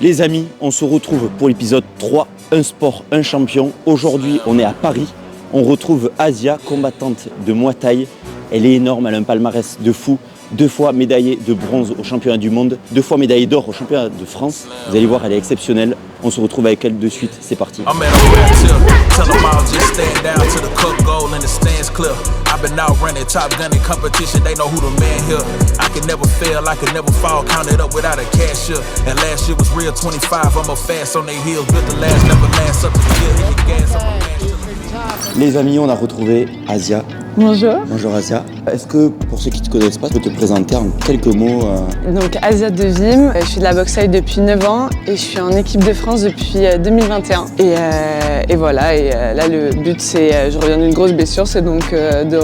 Les amis, on se retrouve pour l'épisode 3, un sport, un champion. Aujourd'hui, on est à Paris. On retrouve Asia, combattante de Muay Thai. Elle est énorme, elle a un palmarès de fou. 2 fois médaillée de bronze au championnat du monde, 2 fois médaillée d'or au championnat de France. Vous allez voir, elle est exceptionnelle. On se retrouve avec elle de suite, c'est parti. Les amis, on a retrouvé Asia. Bonjour. Bonjour Asia. Est-ce que pour ceux qui ne te connaissent pas, tu peux te présenter en quelques mots Donc Asia de Vim, je suis de la boxe thaï depuis 9 ans et je suis en équipe de France depuis 2021. Et voilà, là le but c'est, je reviens d'une grosse blessure, c'est donc de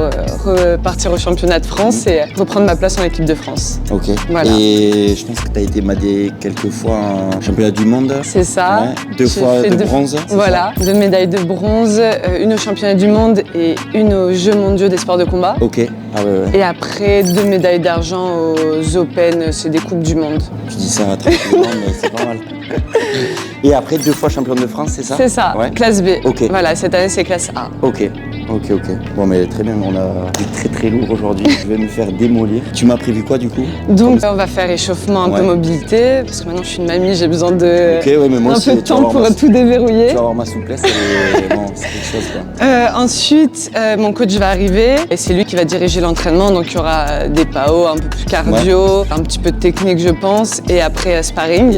repartir au championnat de France et reprendre ma place en équipe de France. Ok. Voilà. Et je pense que tu as été madée quelques fois en championnat du monde. C'est ça. Ouais. 2 fois de bronze. Voilà, 2 médailles de bronze, une au championnat du monde et une aux Jeux mondiaux des sports de combat. Ok. Ah ouais. Et après 2 médailles d'argent aux Open, c'est des coupes du monde. Tu dis ça tranquillement, mais c'est pas mal. Et après 2 fois championne de France, c'est ça? C'est ça, ouais. Classe B. Ok. Voilà, cette année c'est classe A. Ok. Bon mais très bien, on a du très lourd aujourd'hui. Je vais me faire démolir. Tu m'as prévu quoi du coup? Donc on va faire échauffement, un peu mobilité, parce que maintenant je suis une mamie, j'ai besoin de mais moi un peu de temps pour tout déverrouiller. Tu vas avoir ma souplesse, bon, c'est quelque chose quoi. Ensuite, mon coach va arriver et c'est lui qui va diriger l'entraînement, donc il y aura des PAO, un peu plus cardio, un petit peu de technique je pense, et après sparring.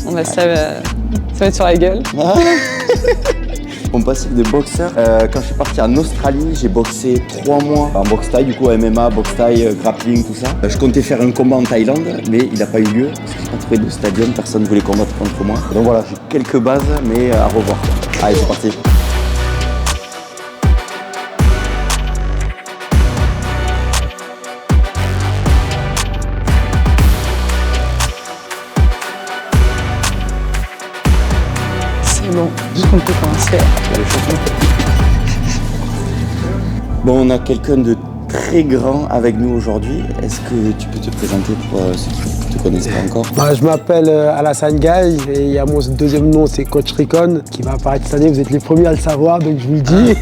On va ça va être sur la gueule. Mon passif de boxeur, quand je suis parti en Australie, j'ai boxé 3 mois en boxe thaï, du coup MMA, boxe thaï, grappling, tout ça. Je comptais faire un combat en Thaïlande, mais il n'a pas eu lieu parce que j'ai pas trouvé de stadium, personne ne voulait combattre contre moi. Donc voilà, j'ai quelques bases, mais à revoir. Allez, c'est parti. Bon, je compte commencer. Bon, on a quelqu'un de très grand avec nous aujourd'hui. Est-ce que tu peux te présenter pour ceux qui ne te connaissent pas encore? Je m'appelle Alassane Gaye et il y a mon deuxième nom, c'est Coach Ricon, qui va apparaître cette année. Vous êtes les premiers à le savoir, donc je vous le dis.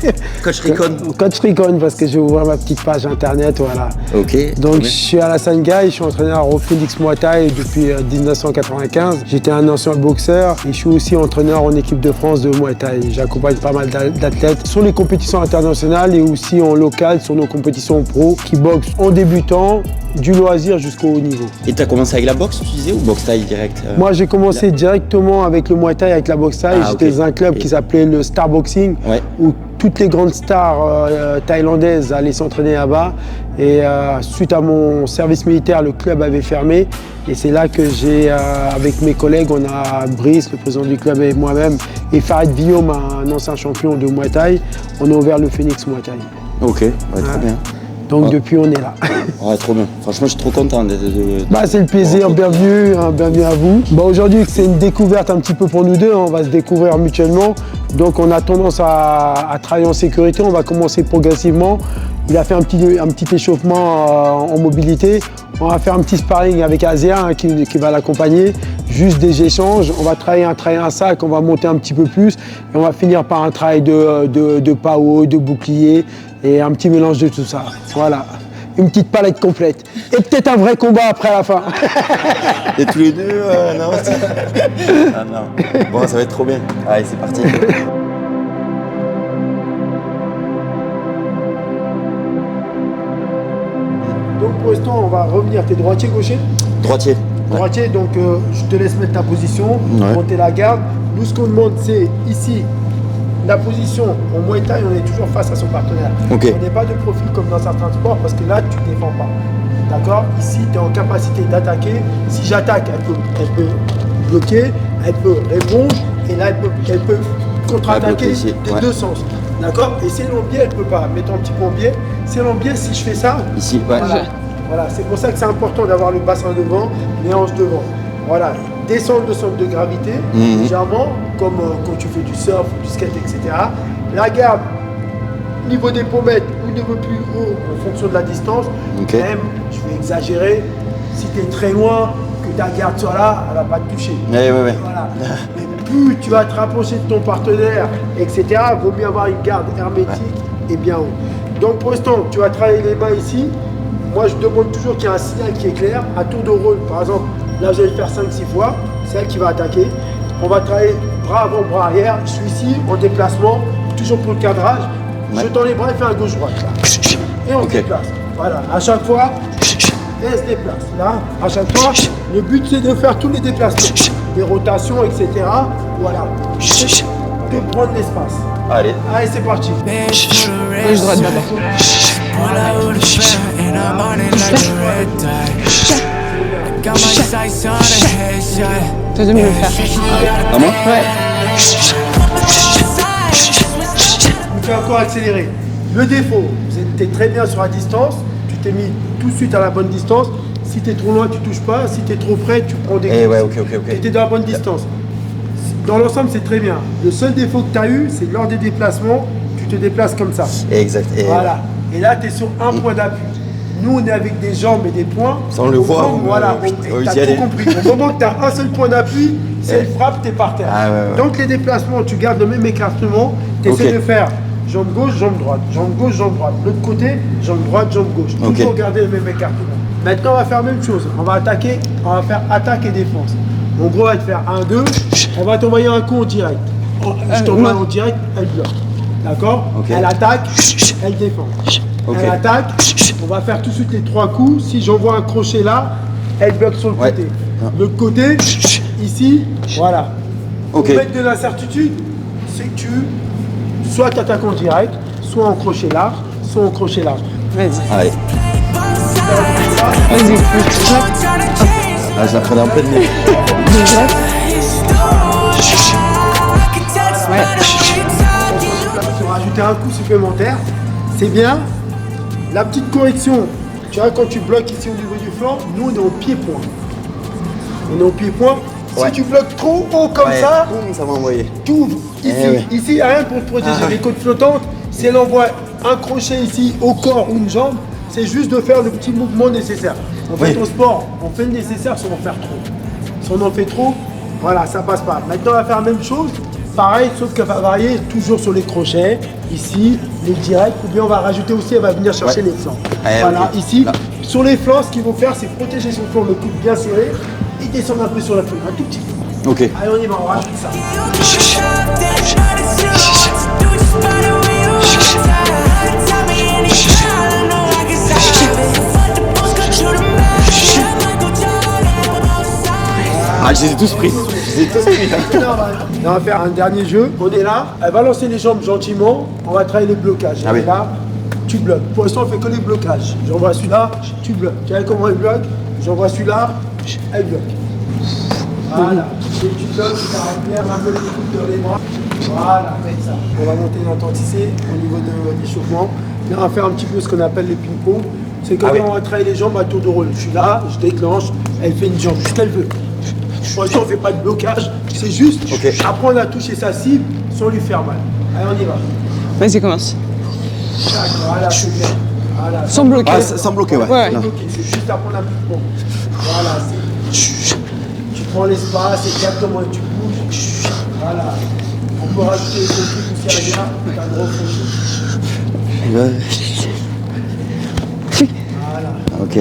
Coach Ricon. Coach Ricon, parce que je vais ouvrir ma petite page internet, voilà. Ok. Donc je suis Alassane Gaye, je suis entraîneur au Phoenix Muay Thai depuis 1995. J'étais un ancien boxeur et je suis aussi entraîneur en équipe de France de Muay Thai. J'accompagne pas mal d'athlètes sur les compétitions internationales et aussi en local sur nos compétitions pro qui boxent en débutant, du loisir jusqu'au haut niveau. Et tu as commencé avec la boxe, tu disais, ou boxe thaï direct? Moi, j'ai commencé directement avec le Muay Thai, avec la boxe thaï. J'étais dans un club qui s'appelait le Star Boxing, où toutes les grandes stars thaïlandaises allaient s'entraîner là-bas. Et suite à mon service militaire, le club avait fermé. Et c'est là que j'ai, avec mes collègues, on a Brice, le président du club, et moi-même, et Farid Guillaume, un ancien champion de Muay Thai, on a ouvert le Phoenix Muay Thai. Ok, très bien. Donc depuis, on est là. Ouais, trop bien. Franchement, je suis trop content de... c'est le plaisir, bienvenue à vous. Aujourd'hui, c'est une découverte un petit peu pour nous deux, on va se découvrir mutuellement. Donc on a tendance à travailler en sécurité, on va commencer progressivement. Il a fait un petit échauffement en mobilité. On va faire un petit sparring avec Asia qui va l'accompagner. Juste des échanges. On va travailler un sac, on va monter un petit peu plus. Et on va finir par un travail de PAO, de bouclier et un petit mélange de tout ça. Voilà. Une petite palette complète. Et peut-être un vrai combat après à la fin. Et tous les deux, non. Ah non. Bon, ça va être trop bien. Allez, c'est parti. Donc pour l'instant, on va revenir. T'es droitier, gaucher? Droitier. Droitier, donc je te laisse mettre ta position, monter la garde. Nous, ce qu'on demande, c'est ici, la position en Muay Thai, on est toujours face à son partenaire. Okay. On n'est pas de profil comme dans certains sports parce que là, tu ne défends pas. D'accord? Ici, tu es en capacité d'attaquer. Si j'attaque, elle peut bloquer, elle peut répondre et là, elle peut contre-attaquer de 2 sens. D'accord? Et c'est l'embiais, elle ne peut pas. Mettons un petit peu en biais. C'est l'embiais, si je fais ça. Ici, Voilà. C'est pour ça que c'est important d'avoir le bassin devant, les hanches devant. Voilà. Descendre le centre de gravité, légèrement, comme quand tu fais du surf, du skate, etc. La garde, niveau des pommettes ou niveau plus haut en fonction de la distance. Même, je vais exagérer, si tu es très loin, que ta garde soit là, elle va pas te toucher. Ouais. Voilà. Et plus tu vas te rapprocher de ton partenaire, etc., vaut mieux avoir une garde hermétique et bien haut. Donc pour l'instant, tu vas travailler les mains ici. Moi, je demande toujours qu'il y ait un signal qui est clair. À tour de rôle, par exemple, là, vous allez le faire 5-6 fois. C'est elle qui va attaquer. On va travailler bras avant, bras arrière. Je suis ici, en déplacement, toujours pour le cadrage. Je tends les bras et fais un gauche-droite. Et on se déplace. Voilà, à chaque fois, elle se déplace. Là, à chaque fois, le but, c'est de faire tous les déplacements. Les rotations, etc. Voilà. De prendre l'espace. Allez, c'est parti. Gauche droite d'abord. T'as dû me le faire. à moi? Ouais. Tu fais encore accélérer. Le défaut, tu es très bien sur la distance, tu t'es mis tout de suite à la bonne distance. Si tu es trop loin, tu touches pas. Si tu es trop près, tu prends des coups. Ouais, ok. Tu es dans la bonne distance. Dans l'ensemble, c'est très bien. Le seul défaut que tu as eu, c'est lors des déplacements, tu te déplaces comme ça. Exact. Voilà. Et là, tu es sur un point d'appui. Nous, on est avec des jambes et des poings. Ça, on le voit. Voilà, tu as tout compris. Au moment que tu as un seul point d'appui, c'est une frappe, tu es par terre. Donc, les déplacements, tu gardes le même écartement. Tu essaies de faire jambe gauche, jambe droite. Jambe gauche, jambe droite. L'autre côté, jambe droite, jambe gauche. Toujours garder le même écartement. Maintenant, on va faire la même chose. On va attaquer, on va faire attaque et défense. En gros, on va te faire 1-2. On va t'envoyer un coup en direct. Je t'envoie en direct, elle bloque. D'accord? Elle attaque, elle défend. Elle attaque, on va faire tout de suite les 3 coups. Si j'envoie un crochet là, elle bloque sur le côté. L'autre côté, ici, voilà. Pour mettre de l'incertitude, c'est que tu soit t'attaques en direct, soit en crochet large, soit en crochet large. Vas-y. Allez. Vas-y. Ah, je la prenais en pleine nez. Pour rajouter un coup supplémentaire, c'est bien. La petite correction, tu vois, quand tu bloques ici au niveau du flanc, nous on est au pied-point. On est au pied-point. Si tu bloques trop haut comme ça, boum, ça va envoyer. Tu ouvres ici. Ici, il n'y a rien pour te protéger. Les côtes flottantes, si elle envoie un crochet ici au corps ou une jambe, c'est juste de faire le petit mouvement nécessaire. On fait ton sport, on fait le nécessaire sans en faire trop. Si on en fait trop, voilà, ça passe pas. Maintenant, on va faire la même chose. Pareil, sauf qu'elle va varier toujours sur les crochets, ici, les directs, ou bien on va rajouter aussi, elle va venir chercher les flancs. Voilà, ici, sur les flancs, ce qu'il faut faire, c'est protéger son flanc, le coude bien serré, et descendre un peu sur la feuille, un tout petit peu. Allez, on y va, on rajoute ça. Ah, je les ai tous pris. Là, on va faire un dernier jeu. On est là. Elle va lancer les jambes gentiment. On va travailler les blocages. Elle est là. Tu bloques. Pour l'instant, on fait que les blocages. J'envoie celui-là, tu bloques. Tu vois comment elle bloque? J'envoie celui-là, elle bloque. Voilà. Et tu bloques, tu t'arrêtes bien, un peu les coudes dans les bras. Voilà, faites ça. On va monter l'intensité au niveau de l'échauffement. Là, on va faire un petit peu ce qu'on appelle les ping-pong. C'est quand on va travailler les jambes à tour de rôle. Je suis là, je déclenche, elle fait une jambe, juste qu'elle veut. Pour l'instant, on ne fait pas de blocage, c'est juste apprendre à toucher sa cible sans lui faire mal. Allez, on y va. Vas-y, commence. Voilà, c'est bien. Voilà. Sans bloquer. Ah, sans bloquer, C'est juste apprendre un ping-pong. Voilà, tu prends l'espace, exactement, et tu bouges. Voilà. On peut rajouter des trucs aussi à l'intérieur, un gros crochet. Voilà. Ok.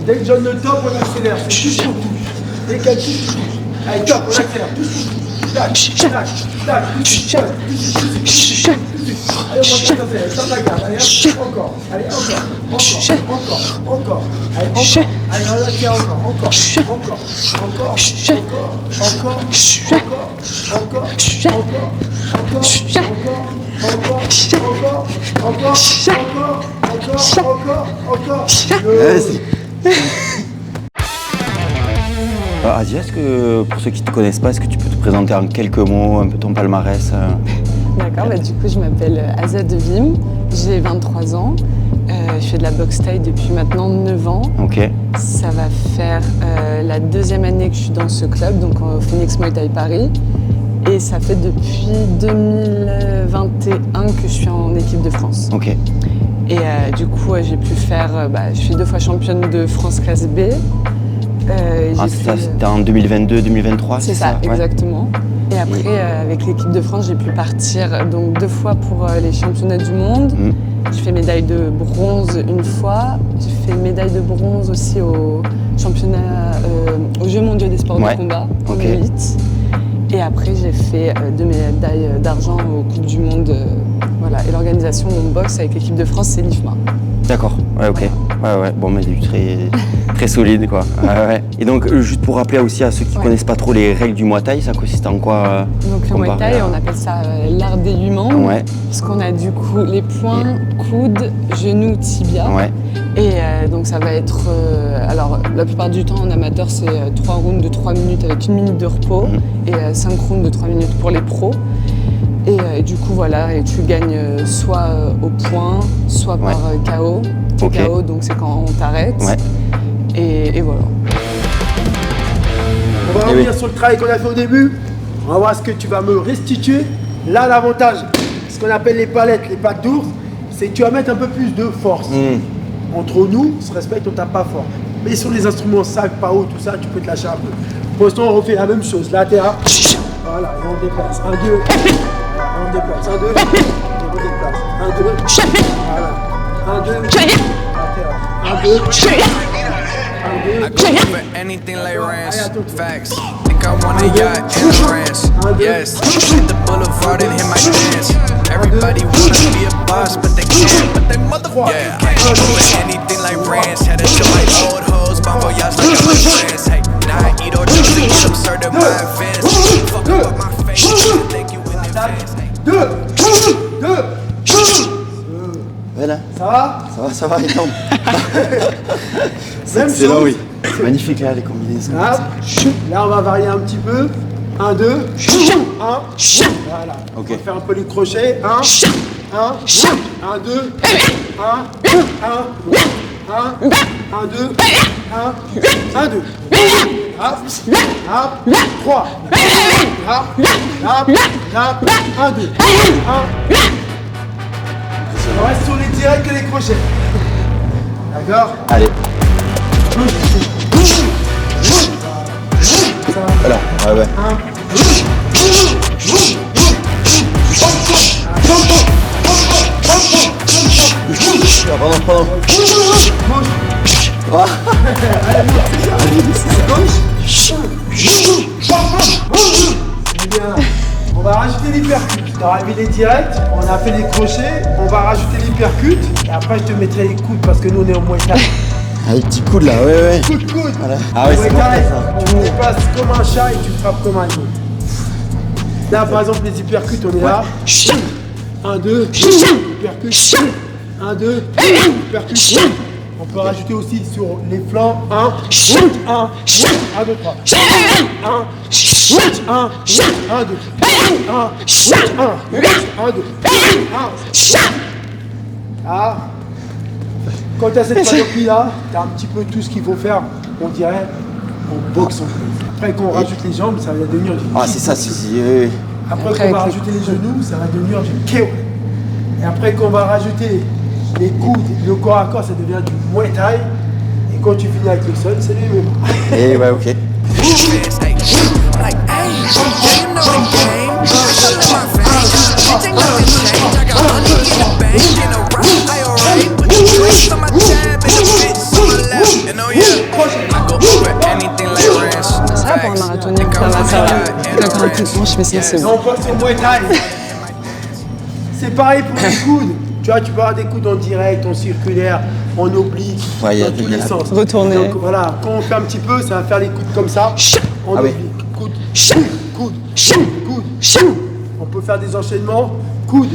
Dès que je donne le top, on accélère. C'est juste pour touche. Dès qu'elle touche, tu touches. Allez, top, on accélère. Touche. Tac, tac, tac. Touche. Allez, on va faire ça. Top la garde. Allez, encore. Allez, encore. Allez, on accélère encore. Asia, est-ce que, pour ceux qui ne te connaissent pas, est-ce que tu peux te présenter en quelques mots, un peu ton palmarès D'accord, du coup je m'appelle Asia Devim, j'ai 23 ans, je fais de la boxe thaï depuis maintenant 9 ans. Ça va faire la 2e année que je suis dans ce club, donc au Phoenix Muay Thai Paris. Et ça fait depuis 2021 que je suis en équipe de France. Et du coup, j'ai pu faire, je suis 2 fois championne de France classe B. C'était en 2022-2023, c'est ça, exactement. Et après, avec l'équipe de France, j'ai pu partir donc 2 fois pour les championnats du monde. J'ai fait médaille de bronze 1 fois. J'ai fait médaille de bronze aussi aux Jeux mondiaux des sports de combat en 2008. Et après, j'ai fait 2 médailles d'argent aux Coupes du Monde. Voilà. Et l'organisation de mon boxe avec l'équipe de France, c'est l'IFMA. D'accord, ok. Ouais. Bon, mais du très solide, quoi. Ouais. Et donc, juste pour rappeler aussi à ceux qui connaissent pas trop les règles du Muay Thai, ça consiste en quoi Donc, le Muay Thai, on appelle ça l'art des 8 membres. Ouais. Parce qu'on a du coup les poings, coudes, genoux, tibia. Ouais. Et donc, ça va être. Alors, la plupart du temps, en amateur, c'est 3 rounds de 3 minutes avec 1 minute de repos et 5 rounds de 3 minutes pour les pros. Et du coup, voilà, et tu gagnes soit au point, soit par KO. KO, donc c'est quand on t'arrête. Ouais. Et voilà. On va revenir sur le travail qu'on a fait au début. On va voir ce que tu vas me restituer. Là, l'avantage, ce qu'on appelle les palettes, les pattes d'ours, c'est que tu vas mettre un peu plus de force. Entre nous, on se respecte, on tape pas fort. Mais sur les instruments sac, pao, tout ça, tu peux te lâcher un peu. Pour l'instant, on refait la même chose. Là, t'es là. Voilà, et on déplace. 1, 2. On déplace. 1, 2. On déplace. 1, 2. Voilà. 1, 2. 1, 2. 1, 2. I go for anything like Rance. Facts. Think I want a yacht in France. Yes. Hit the boulevard and hit my dance. Everybody wanna be a boss, but they can't. But they motherfucker. Yeah. I go for anything like Rance. Had to show my old hoes, bongo yachts like I'm in France. Hey, now I eat all drugs and get absurd in my advance. Fuck up my face. Thank you in advance. Voilà. Ça va, il tombe. Même excellent, chose. oui. C'est magnifique, là, les combinaisons. Là, on va varier un petit peu. 1, 2, 1. Voilà. On va faire un peu les crochets. 1, 1, 1, 2, 1, 1, 2, 1, 2. Hop, hop, 3. Hop, hop, hop, 1, 2. 1. On reste sur les directs et les crochets. D'accord? Allez. Alors, ouais. Pardon. Bien. On va rajouter l'hypercute. Tu auras mis les directs, on a fait les crochets, on va rajouter l'hypercute et après je te mettrai les coudes parce que nous on est au Muay Thai. Ah, les petits coudes là, ouais. Coup de coude. Voilà. Ah ouais, c'est Muay Thai, bon, ça. tu dépasses comme un chat et tu frappes comme un lion. Là par exemple les hypercutes, on est là. 1, 2, hypercute. 1, 2, hypercute. On peut rajouter aussi sur les flancs 1, 1, 2, 3. 1, 1, 1, 2. 1, 1, 2. 1. Ah. Quand tu as cette panoplie là, tu as un petit peu tout ce qu'il faut faire, on dirait, en boxe. Après, quand on rajoute les jambes, ça va devenir du Ah, c'est ça, Après, quand on va rajouter les genoux, ça va devenir du KO. Et après, quand on va rajouter les coudes, le corps à corps, ça devient du Muay Thai. Et quand tu finis avec le sol, c'est les mêmes. Et ouais, ok. Ça pour un marathonien, ça va. D'accord, un coup de manche, mais sinon c'est Et bon. on passe au Muay Thai. C'est pareil pour les coudes. Tu vois, tu peux avoir des coudes en direct, en circulaire, en oblique, Ouais, y a dans tous les sens. Retourner. Donc voilà, quand on fait un petit peu, ça va faire les coudes comme ça, en Ah oui. oblique. Coude, coude, coude. On peut faire des enchaînements, coude,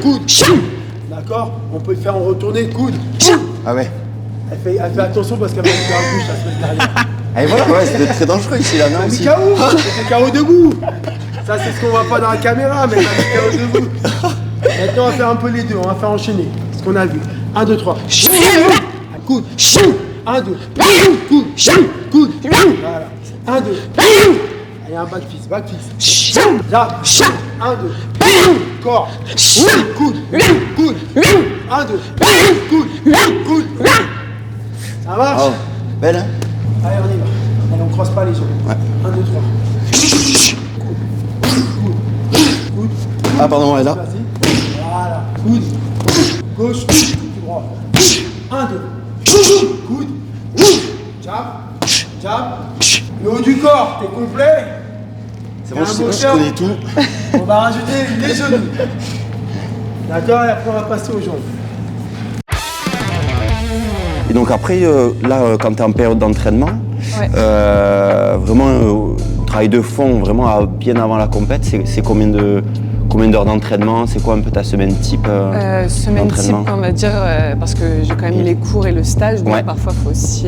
coude. D'accord? On peut le faire en retourné, coude. Ah ouais. Elle fait attention parce qu'elle va faire un bouche la semaine dernière. Et voilà, ouais, c'est très dangereux ici, là, non Elle aussi. est KO, c'est KO debout. Ça, c'est ce qu'on voit pas dans la caméra, mais elle est KO debout. Maintenant, on va faire un peu les deux, on va faire enchaîner. Ce qu'on a vu. 1, 2, 3. Coude. 1, 2. Coude. Coude. Voilà. 1, 2. Allez, un back fist. Jab. 1, 2. Corps. Coude. Coude. 1, 2. Coude. Coude. Ça marche? Oh, belle, hein? Allez, on y va. Allez, on croise pas les jambes. Ouais. 1, 2, 3. Coude. Coude. Coude. Ah, pardon, elle est là. Vas-y. Voilà. Coude. Gauche. Droit. 1, 2. Coude. Jab. Jab. Le haut du corps, t'es complet? C'est bon, je connais tout. On va rajouter les genoux. D'accord, et après on va passer aux jambes. Et donc après, là, quand tu es en période d'entraînement, Ouais. vraiment, travail de fond, vraiment bien avant la compète, c'est combien d'heures d'entraînement? C'est quoi un peu ta semaine type Semaine type, d'entraînement? on va dire, parce que j'ai quand même les cours et le stage, donc Ouais. parfois il faut aussi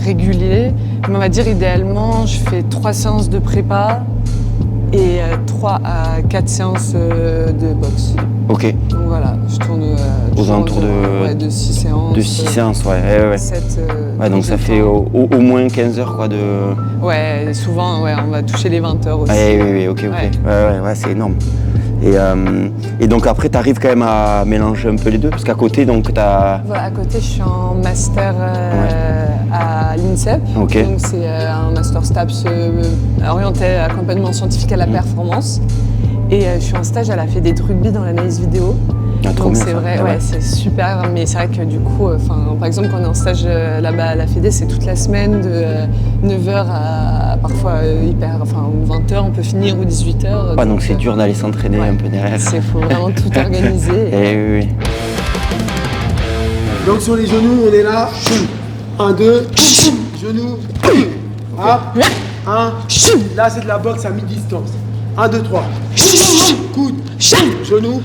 réguler. Mais on va dire idéalement, je fais 3 séances de prépa et 3 à 4 séances de boxe. Ok, Donc voilà, je tourne aux alentours de 6 séances. de 6 séances, ouais. 7, Ouais, donc ça fait au moins 15 heures quoi de... Ouais, et souvent ouais, on va toucher les 20 heures aussi. Oui, ok. Ouais, c'est énorme. Et donc après, tu arrives quand même à mélanger un peu les deux, parce qu'à côté, donc tu as... Voilà, à côté, je suis en master à l'INSEP. Ok. Donc c'est un master STAPS orienté à accompagnement scientifique à la performance. Et je suis en stage à la Fédé de rugby dans l'analyse vidéo. Ah, trop Donc bien, c'est ça. vrai, Ah ouais. ouais, c'est super. Mais c'est vrai que du coup, par exemple, quand on est en stage là-bas à la Fédé, c'est toute la semaine de 9h à parfois 20h, on peut finir ou 18h. Ah, donc c'est dur d'aller s'entraîner ouais. un peu derrière. Il faut vraiment tout organiser. Oui. Donc sur les genoux, on est là. 1, 2. Genoux. Hop. 1. Là, c'est de la boxe à mi-distance. 1, 2, 3. Coude. Genou.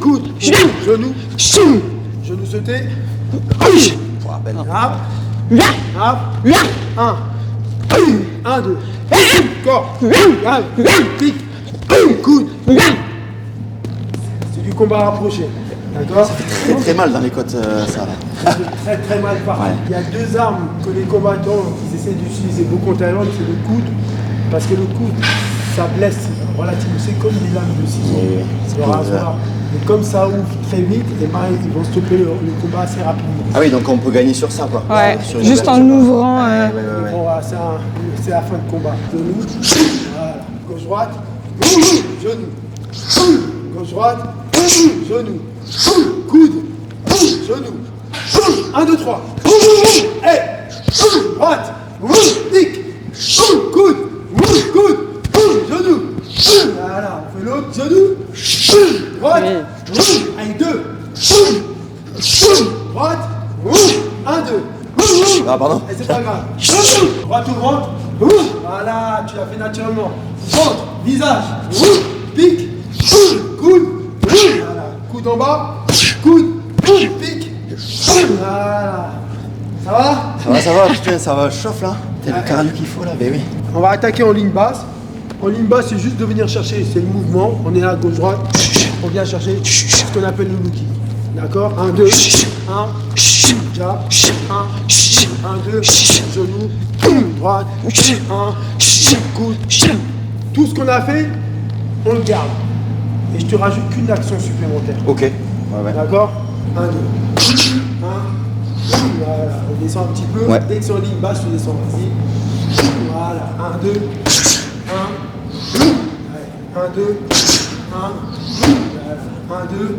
Coude. Genou. Genou sauté. Hop. Hop. 1. 1, 2. Corps. Pique. Coude. C'est du combat rapproché. D'accord? Très mal dans les côtes, ça là. Très très mal parti. Ouais. Il y a 2 armes que les combattants ils essaient d'utiliser beaucoup en Thaïlande, c'est le coude. Parce que le coude, ça blesse relativement. C'est comme des lames de ciseaux. Oui, c'est Le pour rasoir. Et comme ça ouvre très vite, et ben, ils vont stopper le combat assez rapidement. Ah oui, donc on peut gagner sur ça quoi. Ouais, Sur une juste en ouverture. ouvrant. Bon, voilà, c'est la fin de combat. Genou, voilà. Gauche-droite, genou. Gauche-droite, genou. Coude, genou. 1, 2, 3. Hey. Droite, pique. Coude, genou. Voilà, on fait l'autre, genou. Droite, avec 2. Droite, 1, 2. Ah pardon. Et c'est pas grave. Droite au ventre. Voilà, tu l'as fait naturellement. Ventre, visage, pique, coude. Voilà, coude en bas, coude, pique. Voilà. Ça va? Ça va, putain, ça va, chauffe là. T'as le cardio qu'il faut là, ben oui. On va attaquer en ligne basse. En ligne basse, c'est juste de venir chercher, c'est le mouvement. On est là, gauche-droite. On vient chercher ce qu'on appelle le looking. D'accord? 1, 2, 1, jab, 1, 2, genou, droite, 1, coude. Tout ce qu'on a fait, on le garde. Et je te rajoute qu'une action supplémentaire. Ok. Ouais. D'accord? 1, 2, 1. Voilà, on descend un petit peu. Ouais. Dès que c'est en ligne basse, tu descends. Vas-y. Voilà, 1, 2, 1. 1, 2, 1. 1, 2,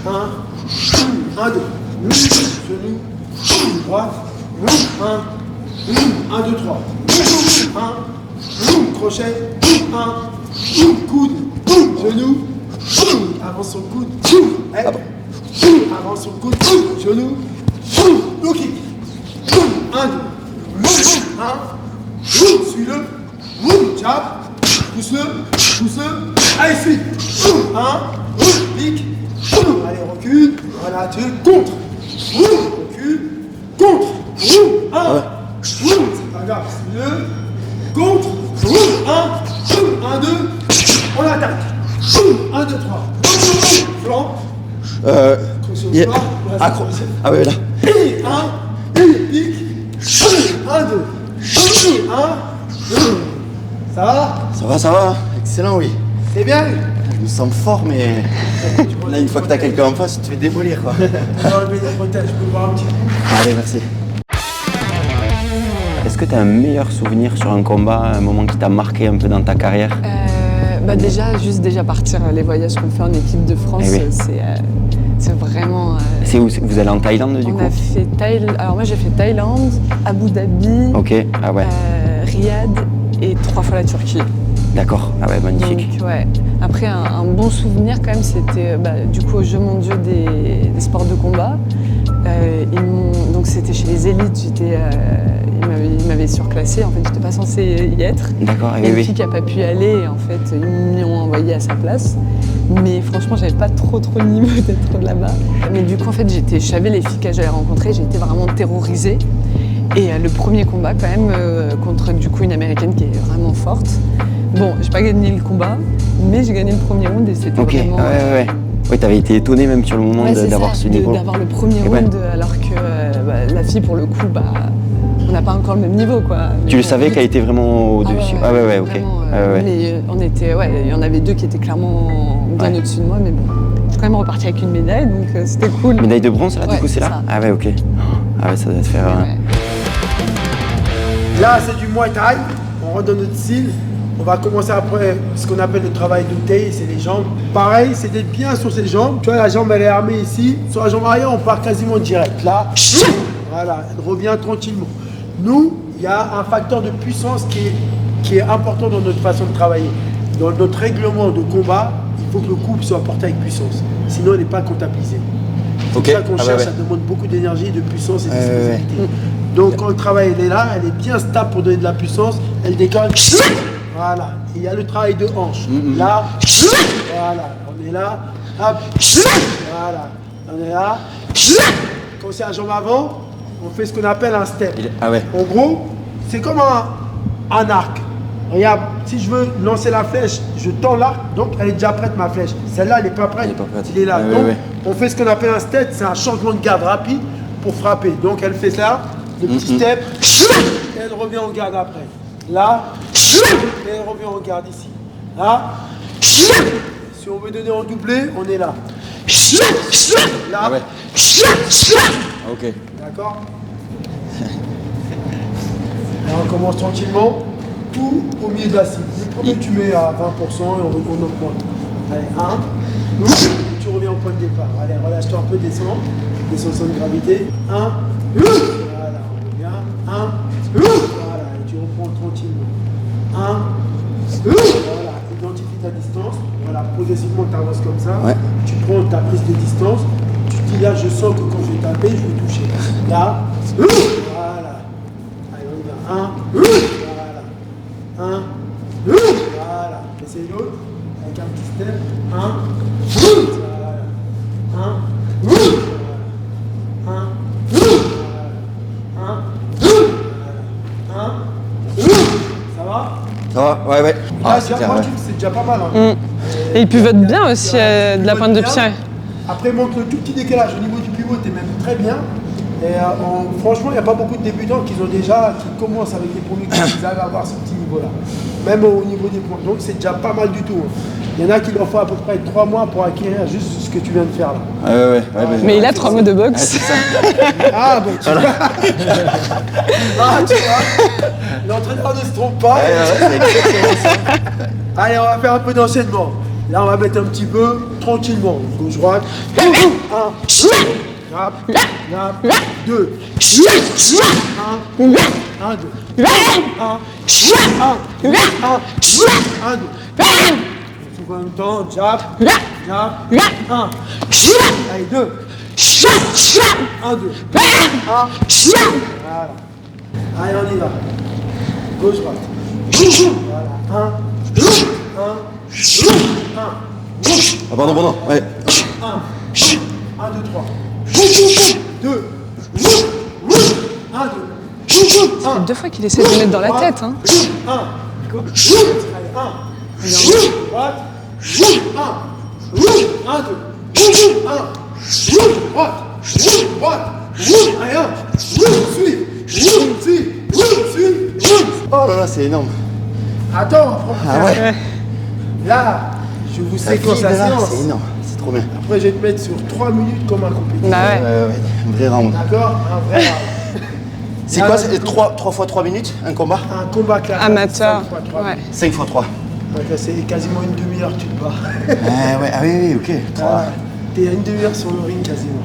1. 1, 2. Genou, droite. 1. 1, 2, 3. 1. Crochet. 1. Coude. Genou. Avance son coude. Avance son coude. Genou. Low kick. 1, 2. 1. Suis-le. Jab. Pousse-le. Allez, suis. 1. Pique. Allez, recule. Voilà, tu contre. Recule. Contre. 1. C'est pas grave, suis-le. Contre. 1. 1, 2. On attaque. 1, 2, 3. Flanc. Crochet au corps. Accro. Ah ouais, là. 1. Pique. 1, 2. 1. 2. Ça va? Ça va. excellent, oui. C'est bien. Je me sens fort, mais là, une fois que t'as quelqu'un en face, tu te fais démolir, quoi. On va enlever les bretelles, je peux voir un petit coup. Allez, merci. Est-ce que tu as un meilleur souvenir sur un combat, un moment qui t'a marqué un peu dans ta carrière? Déjà partir, les voyages qu'on fait en équipe de France, Eh oui. c'est vraiment... C'est où? Vous allez en Thaïlande, du coup? On a fait Alors moi j'ai fait Thaïlande, Abu Dhabi, Ok, ah ouais, Riyad et 3 fois la Turquie. d'accord, ah ouais, magnifique. Donc ouais. Après un bon souvenir quand même, c'était du coup aux Jeux mondiaux des sports de combat. Donc c'était chez les élites, ils m'avaient surclassé, en fait j'étais pas censée y être. D'accord, Il y a une oui. fille qui n'a pas pu y aller et en fait ils m'y ont envoyé à sa place. Mais franchement j'avais pas trop le niveau d'être là-bas. Mais du coup en fait je savais les filles que j'allais rencontrer, j'ai été vraiment terrorisée. Et le premier combat quand même contre du coup une américaine qui est vraiment forte. Bon, j'ai pas gagné le combat, mais j'ai gagné le premier round et c'était Ok, vraiment... ouais. Oui, t'avais été étonné même sur le moment Ouais, c'est d'avoir ça, ce niveau. d'avoir le premier Et ouais. round alors que la fille pour le coup, on n'a pas encore le même niveau quoi. Tu le savais qu'elle était vraiment au-dessus? Ah ouais, ok. vraiment, Ouais. Mais on était, il y en avait 2 qui étaient clairement bien Ouais. au-dessus de moi, mais bon, je suis quand même repartie avec une médaille, donc c'était cool. Médaille de bronze, là, du Ouais, coup, c'est c'est là? ça. Ah ouais, ok. Ah ouais, ça doit te faire... Ouais. Là, c'est du Muay Thai. On rentre dans notre style. On va commencer après ce qu'on appelle le travail d'outil, c'est les jambes. Pareil, c'est d'être bien sur ses jambes. Tu vois, la jambe, elle est armée ici. Sur la jambe arrière, on part quasiment direct. Là, voilà, elle revient tranquillement. Nous, il y a un facteur de puissance qui est important dans notre façon de travailler. Dans notre règlement de combat, il faut que le coup soit porté avec puissance. Sinon, il n'est pas comptabilisé. C'est Ok. ça qu'on Ah cherche, ouais. ça demande beaucoup d'énergie, de puissance et Ouais, d'explosivité. Donc quand le travail elle est là, elle est bien stable pour donner de la puissance, elle décolle. Voilà. Et il y a le travail de hanche. Là, voilà, on est là, hop, voilà, on est là. Quand c'est la jambe avant, on fait ce qu'on appelle un step. Ah ouais. En gros, c'est comme un arc. Regarde, si je veux lancer la flèche, je tends l'arc, donc elle est déjà prête ma flèche. Celle-là, elle n'est pas prête, Elle est pas prête. il est là. Ouais, Donc, ouais. on fait ce qu'on appelle un step, c'est un changement de garde rapide pour frapper. Donc elle fait ça, le petit step, et elle revient en garde après. Là, et elle revient en garde ici. Là, si on veut donner en doublé, on est là. Là, Ah ouais. Ah, ok. d'accord. Et on commence tranquillement, tout au milieu de la cible. Le premier, tu mets à 20% et on augmente. Allez, 1, tu reviens au point de départ. Allez, relâche-toi un peu, descends sans gravité. 1, voilà, on revient. 1, voilà, et tu reprends tranquillement. 1, voilà, identifie ta distance. Voilà, progressivement, tu avances comme ça. Ouais. Tu prends ta prise de distance. Tu te dis là, je sens que quand je vais taper, je vais toucher. Là, voilà. Allez, on y va. 1, voilà. 1, voilà. Essaye l'autre. Avec un petit step. 1, voilà. 1, voilà. 1, ça va? Ça va? Ouais. Là, Ah, c'est clair, moi, ouais. je trouve que c'est déjà pas mal. Hein. Et ils pivotent bien aussi de la pointe de pied. Après, il manque le tout petit décalage. Au niveau du pivot, tu es même très bien. Et franchement, il n'y a pas beaucoup de débutants qui commencent avec les premiers qui arrivent à avoir ce petit niveau-là. Même au niveau des points. Donc, c'est déjà pas mal du tout. Hein. Il y en a qui leur faut à peu près 3 mois pour acquérir juste ce que tu viens de faire là. Ouais. Mais il a 3 mois de boxe. Ah, bon, tu vois. Ah, tu vois. L'entraîneur ne se trompe pas. Allez, on va faire un peu d'enchaînement. Là, on va mettre un petit peu tranquillement. Gauche-droite. 1, Rap, 2, 1, 1, 2, 1, 1, 1, 2. En même temps, jab, 1. Allez, 2. 1, 2. 1. Voilà. Allez, on y va. Gauche-droite. Voilà. 1, 1, 1. Ah, pardon, ouais. 1, 2, 3. 2. 1, 2. Ça fait 2 fois qu'il essaie de le mettre dans la tête. Hein. 1. Allez, 1. Droite. 1. 1, 2. 1. Droite. Allez, 1. Suis. Oh là là, c'est énorme. Attends, Ah ouais. Là, je vous séquence la séance. C'est énorme, c'est trop bien. Après, je vais te mettre sur 3 minutes comme un compétiteur. Bah ouais. Un vrai round. D'accord? Un vrai round. C'est quoi, 3 fois 3 minutes, un combat? Un combat classique. Amateur. 5 fois 3 Ouais. 5 fois 3. Donc là, c'est quasiment une demi-heure que tu te bats. Ouais, ah oui, ok. Ah, t'es à une demi-heure sur le ring quasiment.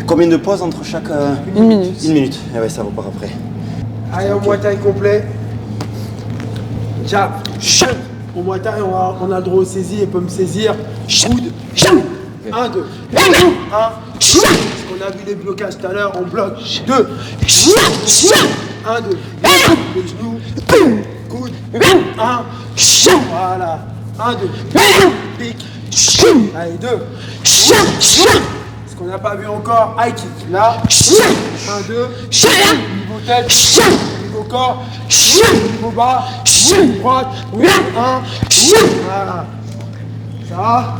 Combien de pauses entre chaque... Une minute. 1 minute. Ah ouais, ça repart après. Allez, au Muay Thai complet. Jab. Au Muay Thai, on a le droit au saisir, il peut me saisir. Coude. 1, 2. 1. On a vu les blocages tout à l'heure, on bloque. 2. 1, 2. Les genoux. Coude. 1. Voilà. 1, 2. Pique. Allez, 2. Ce qu'on n'a pas vu encore, high kick. Là. 1, 2. Niveau tête. Niveau corps. Niveau bas. Droite. 1. Voilà. Ça va?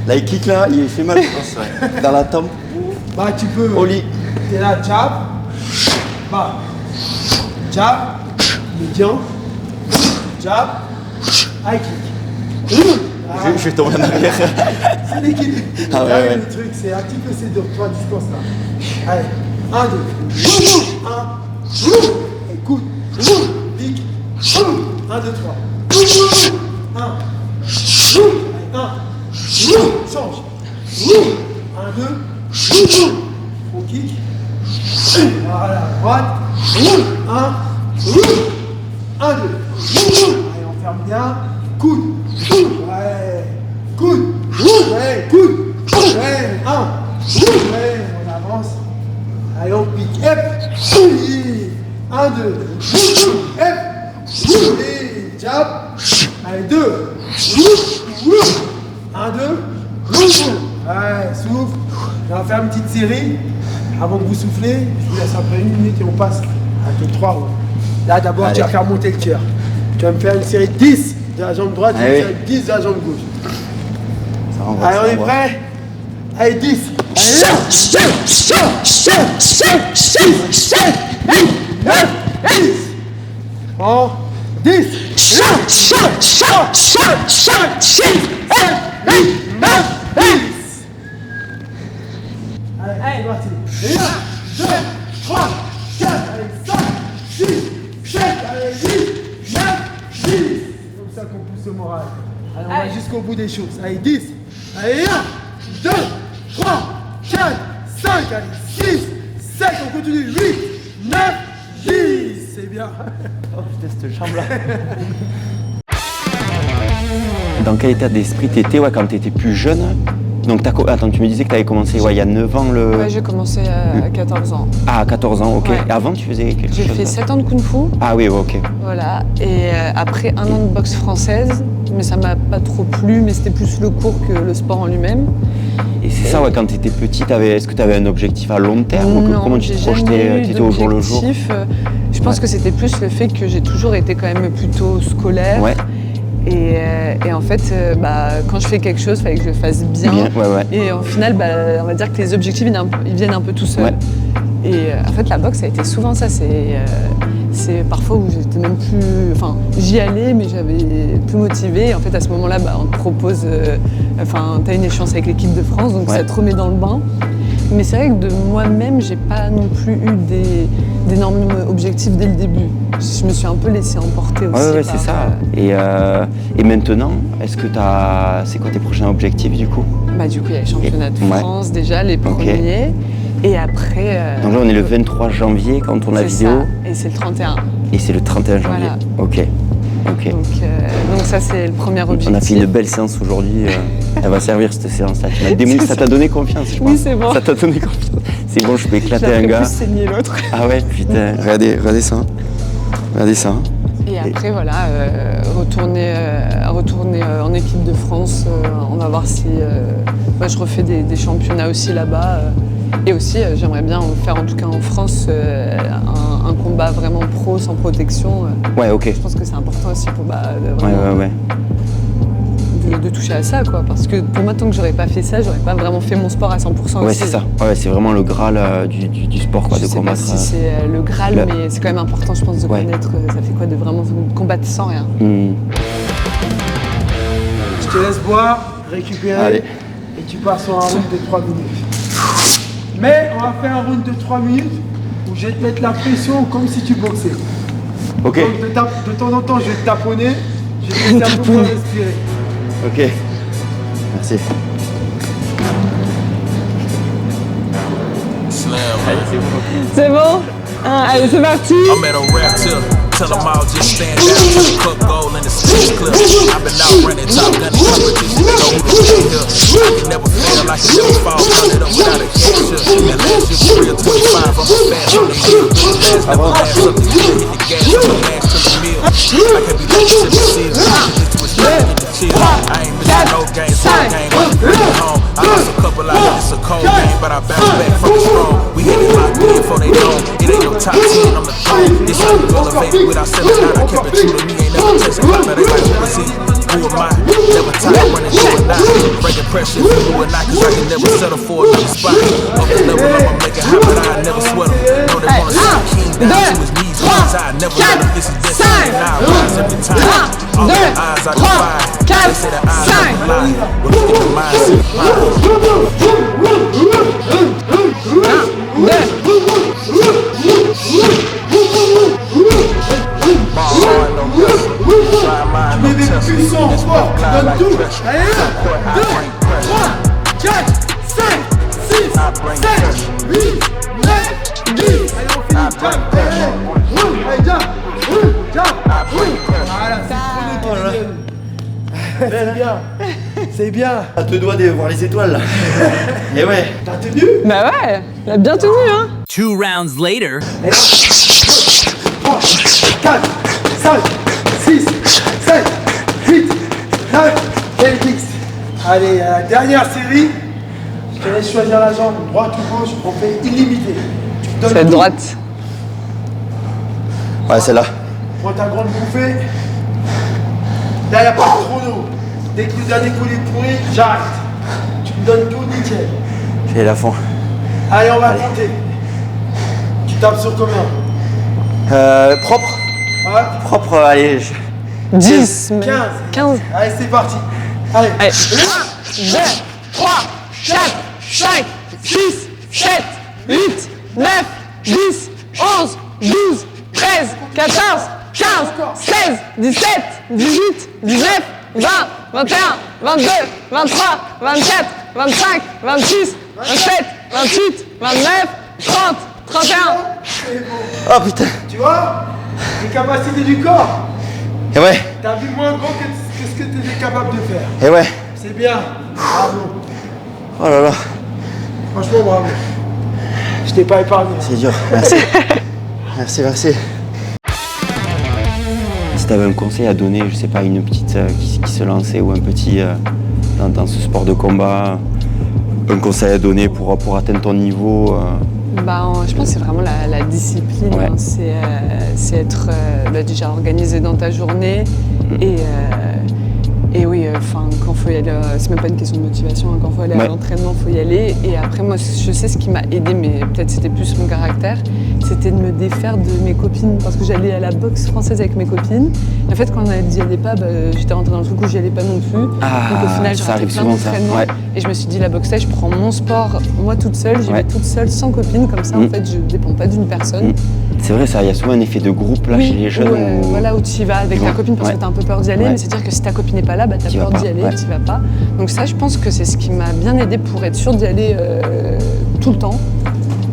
Là, il kick là, il fait mal, je pense. Ouais. Dans la tempe. Bah, tu peux. Au lit. T'es là, jab. Bah. Jab. Médian. Jab. High kick. Je vais tomber en arrière. C'est l'équilibre. Ah ouais, Là, ouais. le truc, c'est un petit peu ces deux, 3 distances là. Allez. 1, 2. 1. Écoute. Pique. 1, 2, 3. 1. Allez, 1. Change. 1, 2. On kick. Voilà, droite. 1. 1, 2. Allez, on ferme bien. Coude. Ouais. Coude. Ouais, coude. Ouais, 1. Ouais, on avance. Allez, on pique. Hep. 1, 2. Hep. Et jab. Allez, 2. 1, 2. Ouais, souffle. On va faire une petite série. Avant que vous soufflez, je vous laisse après 1 minute et on passe à 3 rounds. Là, d'abord, tu vas faire monter le cœur. Tu vas me faire une série de 10 de la jambe droite et une série de 10 de la jambe gauche. Ça renvoie, Allez, ça on est renvoie. prêt? Allez, 10. En 10. 10. Allez, c'est parti. 1, 2, 3, 4, allez, 5, 6, 7, allez, 8, 9, 10. C'est comme ça qu'on pousse le moral. Allez, on va jusqu'au bout des choses. Allez, 10. Allez, 1, 2, 3, 4, 5, allez, 6, 7, on continue. 8, 9, 10. C'est bien. Oh putain, cette chambre-là. Dans quel état d'esprit t'étais quand t'étais plus jeune? Donc attends, tu me disais que t'avais commencé il y a 9 ans le... Ouais, j'ai commencé à 14 ans. Ah, à 14 ans, ok. Ouais. Et avant, tu faisais quelque J'ai chose fait de- 7 ans de kung-fu. Ah oui, ok. Voilà. Et après 1 an de boxe française, mais ça m'a pas trop plu, mais c'était plus le cours que le sport en lui-même. Et c'est ça, ouais, quand t'étais petit, est-ce que t'avais un objectif à long terme? Non, Comment tu j'ai te jamais projetais? eu T'étais au jour le jour? d'objectif. Je pense que c'était plus le fait que j'ai toujours été quand même plutôt scolaire. Ouais, Et en fait, quand je fais quelque chose, il fallait que je le fasse bien. bien, ouais. Et au final, on va dire que les objectifs, ils viennent un peu tout seuls. Ouais. Et en fait, la boxe, ça a été souvent ça. C'est parfois où j'étais même plus... Enfin, j'y allais, mais j'avais plus motivé. Et en fait, à ce moment-là, on te propose... t'as une échéance avec l'équipe de France, donc Ouais. ça te remet dans le bain. Mais c'est vrai que de moi-même, j'ai pas non plus eu d'énormes objectifs dès le début. Je me suis un peu laissée emporter aussi. Ouais, par, c'est ça. Et maintenant, c'est quoi tes prochains objectifs du coup? Du coup, il y a les championnats de Ouais. France déjà, les Ok. premiers. Et après... Donc là, on est le 23 janvier quand on tourne la c'est vidéo. ça. Et c'est le 31. Et c'est le 31 janvier. Voilà. Ok. Donc ça, c'est le premier objectif. On a fait une belle séance aujourd'hui. Elle va servir cette séance-là. Tu m'as démontré, ça t'a donné confiance, je pense. Oui, c'est bon. Ça t'a donné confiance. C'est bon, je peux éclater J'ai un gars. plus saigner l'autre. Ah ouais, putain. Regardez ça. Regardez ça. Et après, voilà, retourner en équipe de France. On va voir si je refais des championnats aussi là-bas. Et aussi, j'aimerais bien faire, en tout cas en France, un combat vraiment pro, sans protection. Ouais, ok. Je pense que c'est important aussi pour vraiment Ouais. de toucher à ça, quoi. Parce que pour moi, tant que j'aurais pas fait ça, j'aurais pas vraiment fait mon sport à 100%. Ouais, aussi. c'est ça. Ouais, c'est vraiment le graal du sport, quoi, Je de sais combattre. pas si c'est le Graal, le- mais c'est quand même important, je pense, de Ouais. connaître ça fait quoi de vraiment combattre sans rien. Je te laisse boire, récupérer. Allez. Et tu pars sur un round de 3 minutes. Mais on va faire un round de 3 minutes où je vais te mettre la pression comme si tu boxais. Ok. Donc de temps en temps, je vais te taponner. Je vais te laisser un peu pour respirer. Ok. Merci. C'est bon? Allez, c'est parti. I'm at a rap till tell them all just stand down to the cook goal in the six clip. I've been out running top gun competition, know who to stay here. I can never fail, I can never fall, turn it up without a catcher. And last year for real 25, I'm a fast on the meal. Last never last up to get hit the gas, I'm a last to the meal. I can't be late to the season, I can get to a straight in the chill. I ain't missing no games, no game, I'm bringing home. I lost a couple out of it's a cold game, but I bounce back from the strong. We hit it locked in before they know. It ain't no top 10 on the throne. This how you elevated without selling out. I kept it true to me, ain't never chasing clout. Now they like, who is he? Who am I? Never tired, running through a knot. Breaking pressure, if you do or not, cause I can never settle for another spot. Up the level, I'ma make it hot, but I never sweat them. Know they wanna see the king down to his knees. I never let him, this is destiny. Now I rise every time. All the eyes I defy. They say the eyes never lie. But look at the mindset. Puissant, fort, donne tout. Allez, 1, 2, 3, 4, 5, 6, 7, 8, 9, 10. Allez, on finit. Allez, jump. Voilà, c'est bien. C'est bien. À deux doigts de voir les étoiles là. Et ouais. T'as tenu? Bah ouais, il a bien tenu, hein. 2 rounds later. 3, 4, 5, 6, 7, 8, 9, et X. Allez, à la dernière série, je te laisse choisir la jambe, droite ou gauche, on fait illimité. C'est droite. Ouais, c'est là. Prends ta grande bouffée. Là, il n'y a pas de chrono. Dès que le dernier coulis pourri, j'arrête. Tu me donnes tout, nickel. J'ai la fond. Allez, on va compter. Tu tapes sur combien? Propre. Ouais. Propre, allez. 10, 15. Allez, c'est parti. Allez. 1, 2, 3, 4, 5, 6, 7, 8, 9, 10, 11, 12, 13, 14, 15, 16, 17, 18, 19, 20, 21, 22, 23, 24, 25, 26, 27, 28, 29, 30, 31. Oh putain. Tu vois? Les capacités du corps. Et ouais. T'as vu moins grand que ce que tu étais capable de faire. Et ouais. C'est bien. Bravo. Oh là là. Franchement, bravo. Je t'ai pas épargné. C'est dur. Merci. Merci. Si tu avais un conseil à donner, je sais pas, une petite qui se lançait ou un petit dans ce sport de combat, un conseil à donner pour atteindre ton niveau Je pense que c'est vraiment la discipline, ouais. Hein. C'est être déjà organisé dans ta journée et oui, quand il faut y aller, c'est même pas une question de motivation, hein, quand il faut aller à l'entraînement, il faut y aller. Et après, moi, je sais ce qui m'a aidé, mais peut-être c'était plus mon caractère, c'était de me défaire de mes copines, parce que j'allais à la boxe française avec mes copines. Et en fait, quand j'y allais pas, j'étais rentrée dans le truc où j'y allais pas non plus. Donc au final, j'ai raté plein d'entraînements. Ouais. Et je me suis dit, la boxe, je prends mon sport, moi toute seule, j'y vais toute seule, sans copine, comme ça, en fait, je dépends pas d'une personne. C'est vrai, ça, il y a souvent un effet de groupe là chez les jeunes. Voilà, où tu y vas avec ta copine parce que tu as un peu peur d'y aller, mais c'est-à-dire que si ta copine n'est pas là, tu as peur d'y aller, tu vas pas. Donc ça, je pense que c'est ce qui m'a bien aidé pour être sûre d'y aller tout le temps.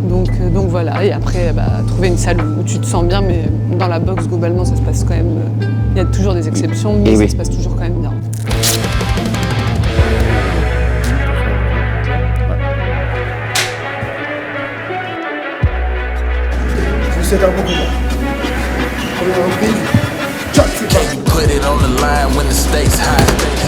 Donc voilà, et après, trouver une salle où tu te sens bien, mais dans la boxe, globalement, ça se passe quand même... Il y a toujours des exceptions, mais ça se passe toujours quand même bien. C'est un bon combat. Première reprise. Can you put it on the line when the stakes high?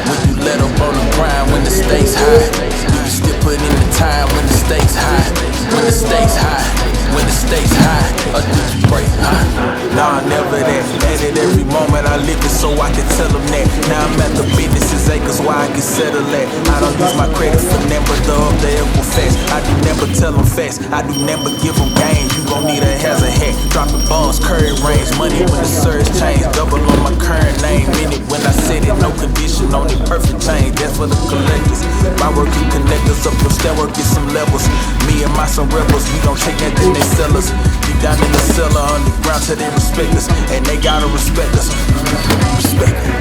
When you let up on the grind when the stakes high? Do you still put in the time when the stakes high? When the stakes high? When the stakes high? Or do you break high? Nah, never that. And at every moment I live it so I can tell them that. Now I'm at the business acres where I can settle at. I don't use my credit for them, but answer up the Equifax. I do never tell them facts, I do never give them game. You gon' need a hazard hat, dropping bombs, current range. Money when the surge change, double on my current name. Minute when I said it, no condition, only perfect change. That's for the collectors. My work can connect us up, your stand work, get some levels. Me and my some rebels, we gon' take that then they sell us. Deep down in the cellar, underground till they respect us. And they gotta respect us. Respect it.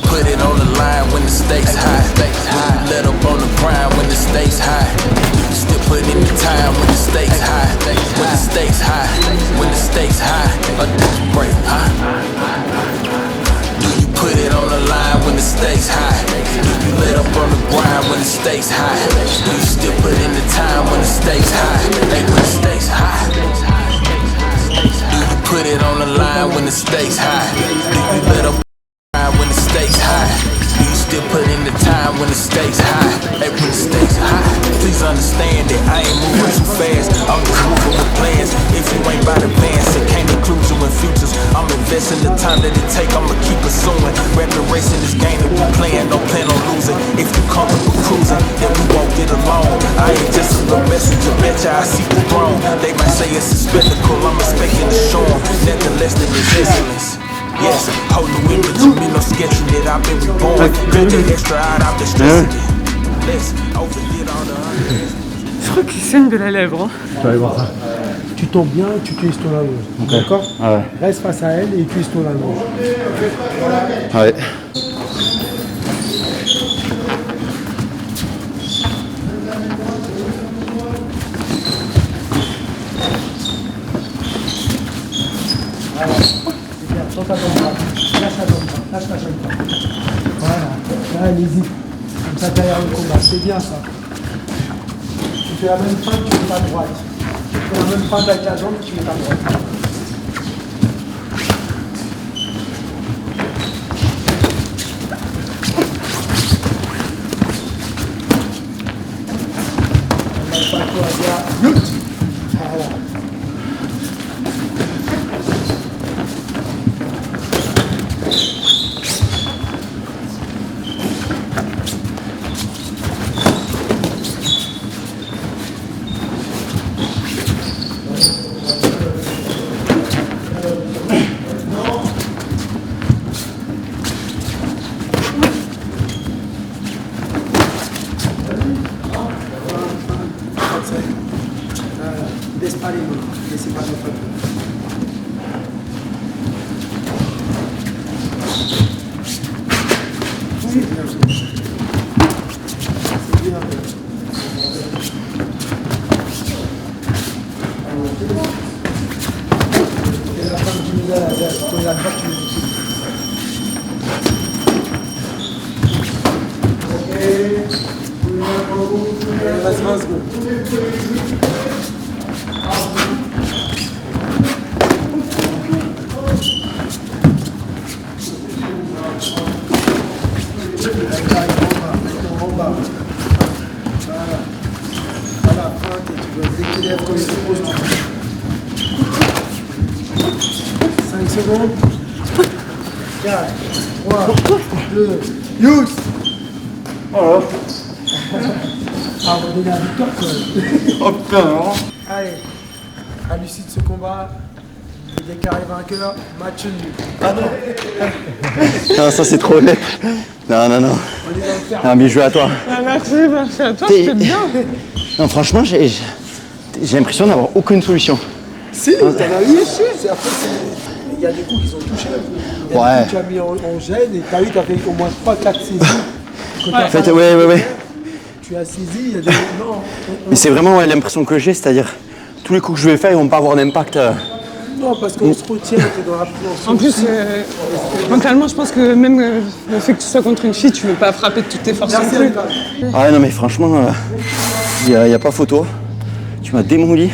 Put it on the line when the stakes high. You let up on the grind when the stakes high. You can still put in the time when the stakes high. When the stakes high. When the stakes high. Or do you break, huh? Do you put it on the line when the stakes high? Do you let up on the grind when the stakes high? Do you still put in the time when the stakes high? Hey, when the stakes high. Do you put it on the line when the stakes high? Do you let up when the stakes high? Do you still put in the time when the stakes high? Hey, when the stakes high. Please understand that I ain't moving too fast. I'm moving with plans. If you ain't about advance, it can't include you in futures. I'm investing the time that it take, I'ma keep pursuing. Rapid racing this game that we playing, don't plan on losing. If you comfortable cruising, then we won't get along. I ain't just a little messenger, betcha I see the throne. They might say it's a spectacle, I'm expecting to show them. Nothing less than resistance. Yes, whole new image, you mean no sketching it, I've been reborn. Cut the extra out, I've been stressing it. Let's overdid all the others. Je crois qu'il saigne de la lèvre. Hein. Tu vas aller voir ça. Tu tombes bien et tu utilises ton allonge. Okay. D'accord? Ah ouais. Reste face à elle et utilise ton allonge. Ouais. Lâche la jambe. Voilà. Là, elle hésite. Comme ça, derrière le combat. C'est bien ça. Tu fais la même feinte, tu mets ta droite. Tu fais la même feinte avec la jambe, tu mets ta droite. Voilà. 5 secondes. 4, 3, 2, use. Voilà. Ah, on va donner la victoire quand même. Oh putain, alors. Allez, à l'issue de ce combat, le déclaré vainqueur, match nul. Ah non. Non, ça c'est trop honnête. Non, non, non. On est dans le fer. Non, mais joué à toi. Ah, merci à toi, c'était bien. Non, franchement, j'ai l'impression d'avoir aucune solution. Si, t'en as eu aussi. Il y a des coups qui sont touchés. Il y a des coups que tu as mis en gêne et t'as vu, t'as fait au moins 3-4 saisies. En fait, ouais. Tu as saisi, il y a des... Non. Mais c'est vraiment l'impression que j'ai, c'est-à-dire tous les coups que je vais faire, ils vont pas avoir d'impact. Non, parce qu'on se retient, t'es dans la préhension. En plus, mentalement, je pense que même le fait que tu sois contre une fille, tu veux pas frapper de toutes tes forces non plus. Ah non, mais franchement, y a pas photo. Tu m'as démoli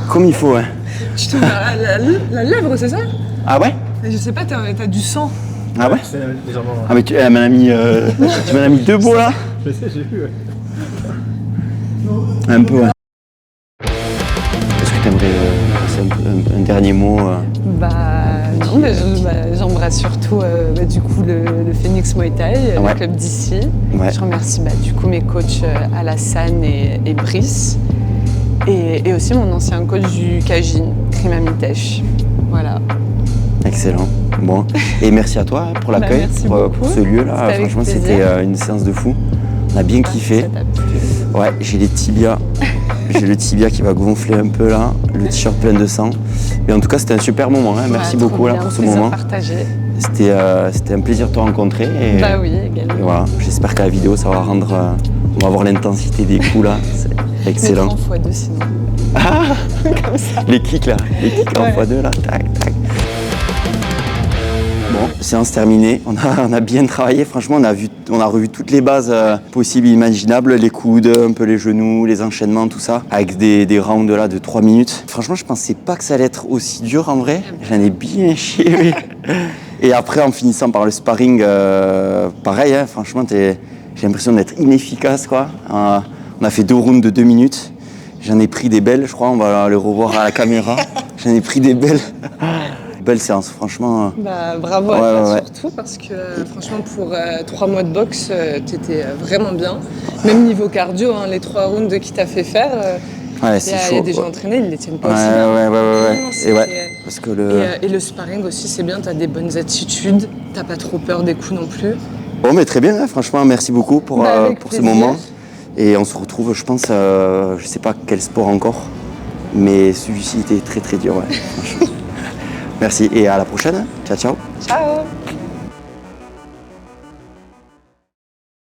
comme il faut, hein. Tu te la lèvre, c'est ça? Ah ouais? Je sais pas, t'as du sang. Ah ouais? Légèrement. Ah mais tu m'en as mis deux beaux là? Je sais, j'ai vu, ouais. Un peu, ouais. Est-ce que t'aimerais passer un dernier mot Bah non, mais j'embrasse surtout du coup le Phoenix Muay Thai, Ouais. le club d'ici. Ouais. Je remercie du coup mes coachs Alassane et Brice. Et aussi mon ancien coach du Kajin, Krima Mitesh. Voilà. Excellent. Bon. Et merci à toi pour l'accueil, merci pour beaucoup. ce lieu-là. C'était avec Franchement, plaisir. c'était une séance de fou. On a bien kiffé. Ça t'a plu. Ouais, j'ai les tibias. J'ai le tibia qui va gonfler un peu là, le t-shirt plein de sang. Mais en tout cas, c'était un super moment. Hein. Merci Trop beaucoup là, bien, pour ce plaisir moment. partagé. C'était un plaisir de te rencontrer. Et, Bah oui, également. et voilà, j'espère qu'à la vidéo, ça va rendre. On va voir l'intensité des coups là. C'est excellent. Mais 3 x 2 sinon. Comme ça. Les kicks là, les kicks en x2 là, tac, tac. Bon, séance terminée, on a bien travaillé, franchement on a revu toutes les bases possibles et imaginables, les coudes, un peu les genoux, les enchaînements, tout ça, avec des rounds là de 3 minutes. Franchement je pensais pas que ça allait être aussi dur en vrai, j'en ai bien chié. Oui. Et après en finissant par le sparring, pareil, hein, franchement j'ai l'impression d'être inefficace quoi. On a fait 2 rounds de 2 minutes, j'en ai pris des belles, je crois, on va les revoir à la caméra, j'en ai pris des belles. Belle séance, franchement. Bravo à toi surtout parce que franchement pour 3 mois de boxe, t'étais vraiment bien. Même niveau cardio, hein, les 3 rounds qui t'a fait faire, ouais, c'est chaud. Il y a des gens entraînés, ils les tiennent pas ouais, aussi bien. Ouais. Parce que et le sparring aussi, c'est bien, t'as des bonnes attitudes, t'as pas trop peur des coups non plus. Bon, mais très bien, hein, franchement, merci beaucoup pour ce moment. Et on se retrouve, je pense, je sais pas quel sport encore, mais celui-ci était très très dur, ouais, franchement. Merci et à la prochaine. Ciao, ciao. Ciao.